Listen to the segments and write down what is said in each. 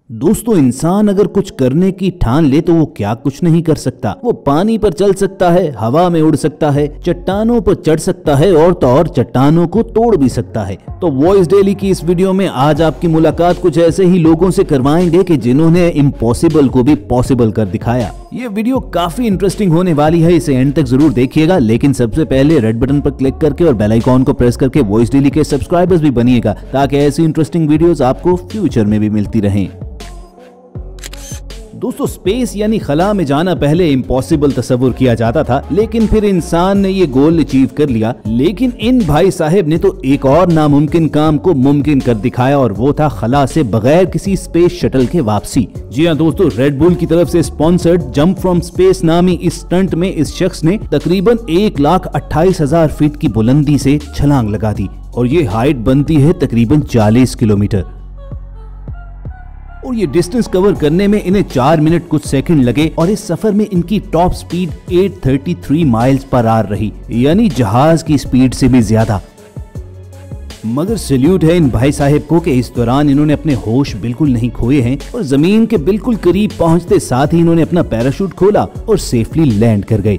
दोस्तों, इंसान अगर कुछ करने की ठान ले तो वो क्या कुछ नहीं कर सकता। वो पानी पर चल सकता है, हवा में उड़ सकता है, चट्टानों पर चढ़ सकता है और तो और चट्टानों को तोड़ भी सकता है। तो वॉइस डेली की इस वीडियो में आज आपकी मुलाकात कुछ ऐसे ही लोगों से करवाएंगे कि जिन्होंने इम्पॉसिबल को भी पॉसिबल कर दिखाया। ये वीडियो काफी इंटरेस्टिंग होने वाली है, इसे एंड तक जरूर देखिएगा। लेकिन सबसे पहले रेड बटन पर क्लिक करके और बेल आइकॉन को प्रेस करके वॉइस डेली के सब्सक्राइबर्स भी बनिएगा, ताकि ऐसी इंटरेस्टिंग वीडियोस आपको फ्यूचर में भी मिलती रहें। दोस्तों, स्पेस यानी खला में जाना पहले इम्पॉसिबल तस्वुर किया जाता था, लेकिन फिर इंसान ने ये गोल अचीव कर लिया। लेकिन इन भाई साहब ने तो एक और नामुमकिन काम को मुमकिन कर दिखाया, और वो था खला से बगैर किसी स्पेस शटल के वापसी। जी हाँ दोस्तों, रेड बुल की तरफ से स्पॉन्सर्ड जंप फ्रॉम स्पेस नामी इस स्टंट में इस शख्स ने तकरीबन 1,28,000 फीट की बुलंदी से छलांग लगा दी, और ये हाइट बनती है तकरीबन 40 किलोमीटर। और ये डिस्टेंस कवर करने में इन्हें 4 मिनट कुछ सेकंड लगे, और इस सफर में इनकी टॉप स्पीड 833 माइल्स पर आर रही, यानी जहाज की स्पीड से भी ज्यादा। मगर सैल्यूट है इन भाई साहब को कि इस दौरान इन्होंने अपने होश बिल्कुल नहीं खोए हैं, और जमीन के बिल्कुल करीब पहुंचते साथ ही इन्होंने अपना पैराशूट खोला और सेफली लैंड कर गए।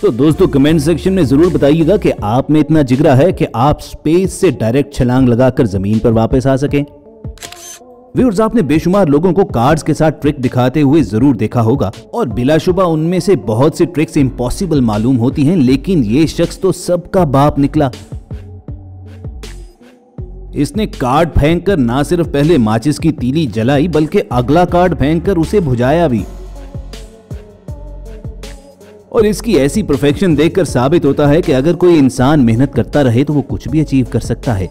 तो दोस्तों, कमेंट सेक्शन में जरूर बताइएगा कि आप में इतना जिगरा है कि आप स्पेस से डायरेक्ट छलांग लगाकर जमीन पर वापस आ सकें। व्यूअर्स, आपने बेशुमार लोगों को कार्ड्स के साथ ट्रिक दिखाते हुए जरूर देखा होगा, और बिलाशुबा उनमें से बहुत सी ट्रिक्स इम्पॉसिबल मालूम होती हैं, लेकिन ये शख्स तो सबका बाप निकला। इसने कार्ड फेंककर ना सिर्फ पहले माचिस की तीली जलाई, बल्कि अगला कार्ड फेंककर उसे बुझाया भी। और इसकी ऐसी परफेक्शन देखकर साबित होता है कि अगर कोई इंसान मेहनत करता रहे तो वो कुछ भी अचीव कर सकता है।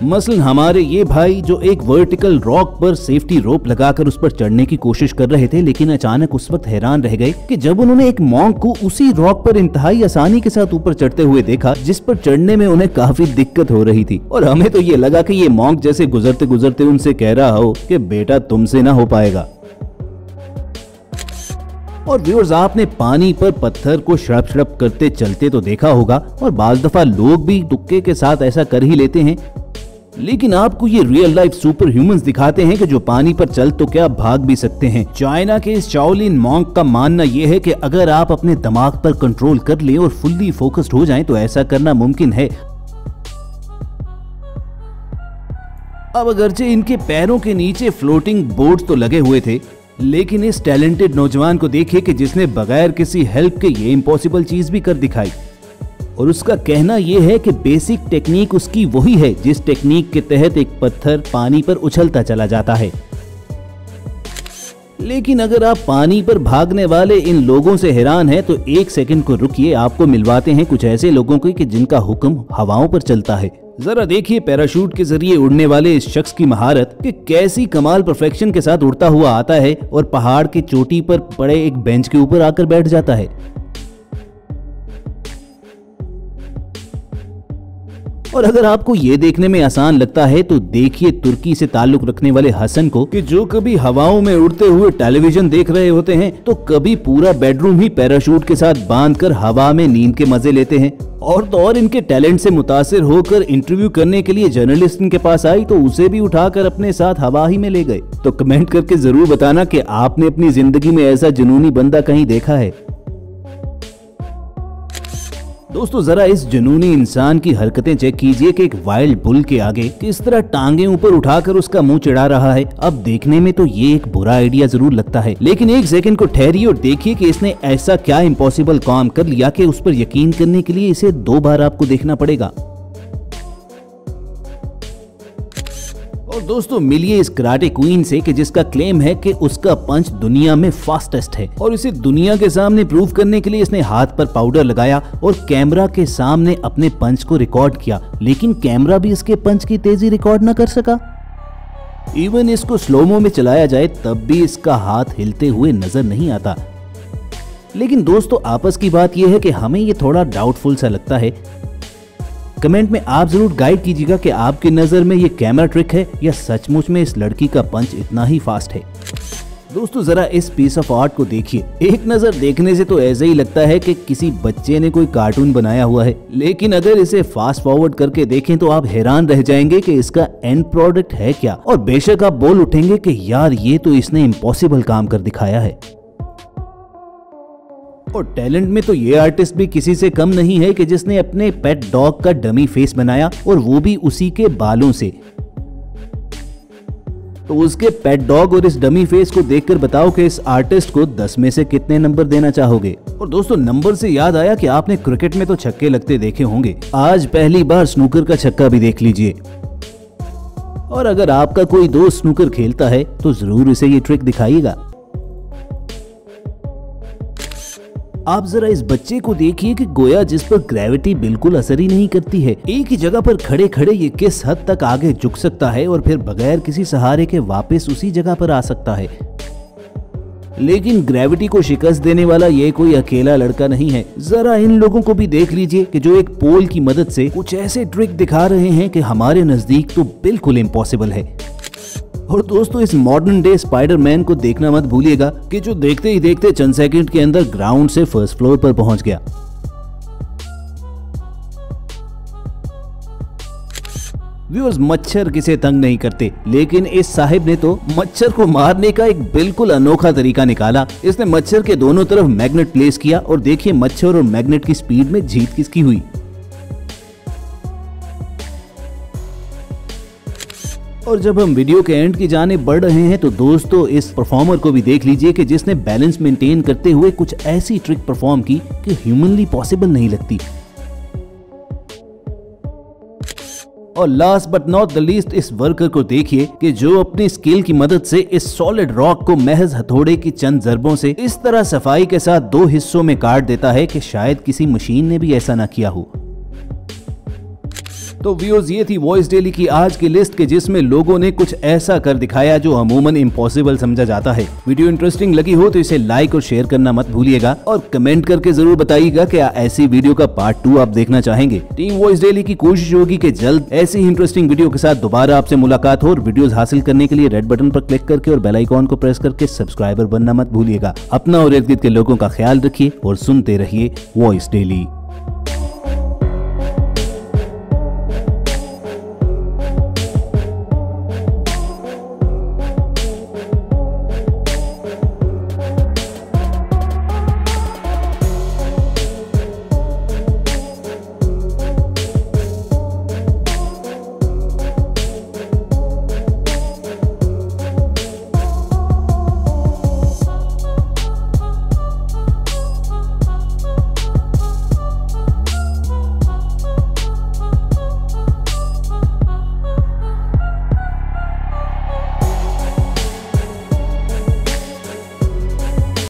मसलन हमारे ये भाई जो एक वर्टिकल रॉक पर सेफ्टी रोप लगाकर उस पर चढ़ने की कोशिश कर रहे थे, लेकिन अचानक उस वक्त हैरान रह गए कि जब उन्होंने एक मॉन्क को उसी रॉक पर इंतहाई आसानी के साथ ऊपर चढ़ते हुए देखा, जिस पर चढ़ने में उन्हें काफी दिक्कत हो रही थी। और हमें तो ये लगा कि ये मॉन्क जैसे गुजरते गुजरते उनसे कह रहा हो कि बेटा तुमसे ना हो पाएगा। और व्यूअर्स, आपने पानी पर पत्थर को शड़प शड़प करते चलते तो देखा होगा, और बाज दफा लोग भी तुक्के के साथ ऐसा कर ही लेते हैं। लेकिन आपको ये रियल लाइफ सुपर ह्यूमंस दिखाते हैं कि जो पानी पर चल तो क्या भाग भी सकते हैं। चाइना के इस शाओलिन मॉन्क का मानना यह है कि अगर आप अपने दिमाग पर कंट्रोल कर लें और फुल्ली फोकस्ड हो जाएं तो ऐसा करना मुमकिन है। अब अगरचे इनके पैरों के नीचे फ्लोटिंग बोर्ड्स तो लगे हुए थे, लेकिन इस टैलेंटेड नौजवान को देखिए कि जिसने बगैर किसी हेल्प के ये इम्पॉसिबल चीज भी कर दिखाई। और उसका कहना यह है कि बेसिक टेक्निक उसकी वही है जिस टेक्निक के तहत एक पत्थर पानी पर उछलता चला जाता है। लेकिन अगर आप पानी पर भागने वाले इन लोगों से हैरान हैं तो एक सेकंड को रुकिए, आपको मिलवाते हैं कुछ ऐसे लोगों को कि जिनका हुक्म हवाओं पर चलता है। जरा देखिए पैराशूट के जरिए उड़ने वाले इस शख्स की महारत कि कैसी कमाल परफेक्शन के साथ उड़ता हुआ आता है और पहाड़ की चोटी पर पड़े एक बेंच के ऊपर आकर बैठ जाता है। और अगर आपको ये देखने में आसान लगता है तो देखिए तुर्की से ताल्लुक रखने वाले हसन को कि जो कभी हवाओं में उड़ते हुए टेलीविजन देख रहे होते हैं तो कभी पूरा बेडरूम ही पैराशूट के साथ बांधकर हवा में नींद के मजे लेते हैं। और तो और इनके टैलेंट से मुतासिर होकर इंटरव्यू करने के लिए जर्नलिस्ट इनके पास आई तो उसे भी उठाकर अपने साथ हवा ही में ले गए। तो कमेंट करके जरूर बताना कि आपने अपनी जिंदगी में ऐसा जुनूनी बंदा कहीं देखा है। दोस्तों, जरा इस जुनूनी इंसान की हरकतें चेक कीजिए कि एक वाइल्ड बुल के आगे किस तरह टांगे ऊपर उठाकर उसका मुंह चिढ़ा रहा है। अब देखने में तो ये एक बुरा आइडिया जरूर लगता है, लेकिन एक सेकंड को ठहरिए और देखिए कि इसने ऐसा क्या इम्पॉसिबल काम कर लिया कि उस पर यकीन करने के लिए इसे 2 बार आपको देखना पड़ेगा। और दोस्तों, मिलिए इस कराटे क्वीन से कि जिसका क्लेम है कि उसका पंच दुनिया में फास्टेस्ट है, और इसे दुनिया के सामने प्रूव करने के लिए इसने हाथ पर पाउडर लगाया और कैमरा के सामने अपने पंच को रिकॉर्ड किया, लेकिन कैमरा भी इसके पंच की तेजी रिकॉर्ड न कर सका। इवन इसको स्लोमो में चलाया जाए तब भी इसका हाथ हिलते हुए नजर नहीं आता। लेकिन दोस्तों, आपस की बात यह है कि हमें ये थोड़ा डाउटफुल सा लगता है। कमेंट में आप जरूर गाइड कीजिएगा कि आपकी नजर में ये कैमरा ट्रिक है या सचमुच में इस लड़की का पंच इतना ही फास्ट है। दोस्तों जरा इस पीस ऑफ आर्ट को देखिए। एक नजर देखने से तो ऐसा ही लगता है कि किसी बच्चे ने कोई कार्टून बनाया हुआ है, लेकिन अगर इसे फास्ट फॉरवर्ड करके देखें तो आप हैरान रह जाएंगे कि इसका एंड प्रोडक्ट है क्या। और बेशक आप बोल उठेंगे कि यार ये तो इसने इम्पॉसिबल काम कर दिखाया है। और टैलेंट में तो ये आर्टिस्ट भी किसी से कम नहीं है कि जिसने अपने पेट डॉग का डमी फेस बनाया, और वो भी उसी के बालों से। तो उसके पेट डॉग और इस डमी फेस को देखकर बताओ कि इस आर्टिस्ट को 10 में से कितने नंबर देना चाहोगे। और दोस्तों नंबर से याद आया कि आपने क्रिकेट में तो छक्के लगते देखे होंगे, आज पहली बार स्नूकर का छक्का भी देख लीजिए। और अगर आपका कोई दोस्त स्नूकर खेलता है तो जरूर इसे ये ट्रिक दिखाइएगा। आप जरा इस बच्चे को देखिए कि गोया जिस पर ग्रेविटी बिल्कुल असर ही नहीं करती है, एक ही जगह पर खड़े खड़े ये किस हद तक आगे झुक सकता है और फिर बगैर किसी सहारे के वापस उसी जगह पर आ सकता है। लेकिन ग्रेविटी को शिकस्त देने वाला ये कोई अकेला लड़का नहीं है। जरा इन लोगों को भी देख लीजिए कि जो एक पोल की मदद से कुछ ऐसे ट्रिक दिखा रहे हैं कि हमारे नजदीक तो बिल्कुल इम्पॉसिबल है। और दोस्तों इस मॉडर्न डे स्पाइडरमैन को देखना मत भूलिएगा कि जो देखते ही देखते चंद सेकंड के अंदर ग्राउंड से फर्स्ट फ्लोर पर पहुंच गया। व्यूअर्स मच्छर किसे तंग नहीं करते, लेकिन इस साहिब ने तो मच्छर को मारने का एक बिल्कुल अनोखा तरीका निकाला। इसने मच्छर के दोनों तरफ मैग्नेट प्लेस किया और देखिए मच्छर और मैग्नेट की स्पीड में जीत किसकी हुई। और जब हम वीडियो के एंड की जाने बढ़ रहे हैं तो दोस्तों इस परफॉर्मर को भी देख लीजिए कि जिसने बैलेंस मेंटेन करते हुए कुछ ऐसी ट्रिक परफॉर्म की कि ह्यूमनली पॉसिबल नहीं लगती। और last but not the least इस वर्कर को देखिए कि जो अपनी स्किल की मदद से इस सॉलिड रॉक को महज हथौड़े की चंद जरबों से इस तरह सफाई के साथ 2 हिस्सों में काट देता है कि शायद किसी मशीन ने भी ऐसा ना किया हो। तो व्यूअर्स ये थी वॉइस डेली की आज की लिस्ट के जिसमें लोगों ने कुछ ऐसा कर दिखाया जो अमूमन इम्पॉसिबल समझा जाता है। वीडियो इंटरेस्टिंग लगी हो तो इसे लाइक और शेयर करना मत भूलिएगा और कमेंट करके जरूर बताइएगा कि ऐसी वीडियो का पार्ट 2 आप देखना चाहेंगे। टीम वॉइस डेली की कोशिश होगी कि जल्द ऐसी ही इंटरेस्टिंग वीडियो के साथ दोबारा आपसे मुलाकात हो। और वीडियोस हासिल करने के लिए रेड बटन पर क्लिक करके और बेल आइकॉन को प्रेस करके सब्सक्राइबर बनना मत भूलिएगा। अपना और इर्द गिर्द के लोगों का ख्याल रखिए और सुनते रहिए वॉइस डेली।